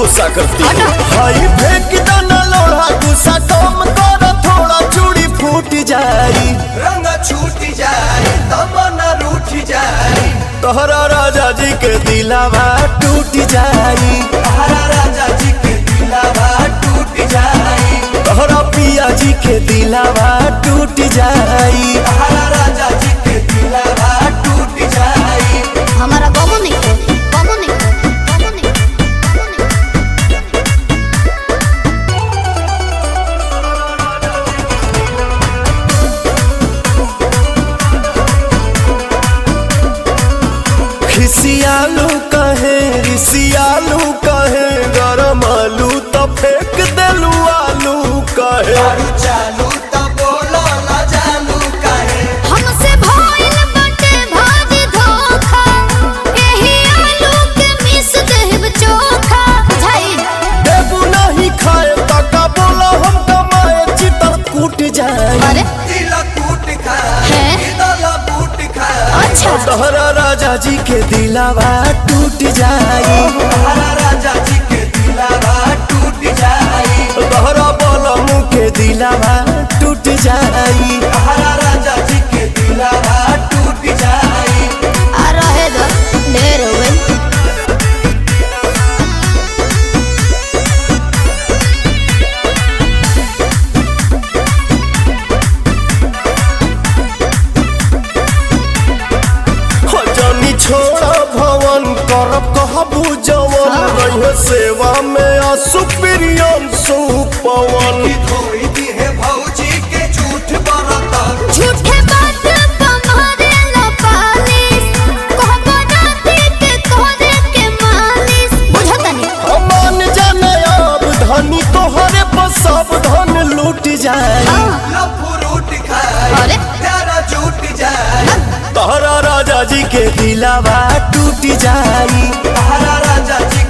गुस्सा करती हाई फेंक दाना लोढ़ा गुस्सा कम कर थोड़ा चूड़ी फूट जाई रंग छूट जाए तमन्ना रूठ जाए तोहरा राजा जी के दिलावा टूट जाई तोहरा राजा जी के दिलावा टूट जाए तोहरा पिया जी के दिलावा टूट जाई तोहरा राजा जी के दिलावा टूट जाए हमारा बाबू नहीं बाबू नहीं बाबू नहीं खिसियालू कहे रिसियालू कहे गरम आलू तो फेंक देलू आलू कहे दारू चालू तो बोलो ना जानू काहे हमसे भइल बाटे भारी धोखा एही आलू के मिस देब चोखा झाई देबू नहीं खाए तका बोला हम कमाए चितर कूट जाए अरे दिल कूट खाए हैं? दिल बूट खाए अच्छा तोहरा राजा जी के दिलावा टूट जाई तोहरा राजा जी के दिलावा टूट जाए तोहरा बलमू के दिलावा टूट जाई तोहरा राजा जी के दिलावा टूट जाए आ रहे दो ढेर हो गई हो जानी छोड़ा भवन करब कहबू जवन रहे सेवा में असुप्रियम सुपवन धोई दी है भौजी के झूठ बरतन झूठे बात तुम्हारे लपालिस कहबो राती के तोहरे के मालिस बुझतनी अमान जाने अब धनी तोहरे पर सब धन लूट जाए लफूट खाए अरे? प्यारा झूठ जाए तोहरा राजा जी के दिलावा टूट जाई तोहरा राजा जी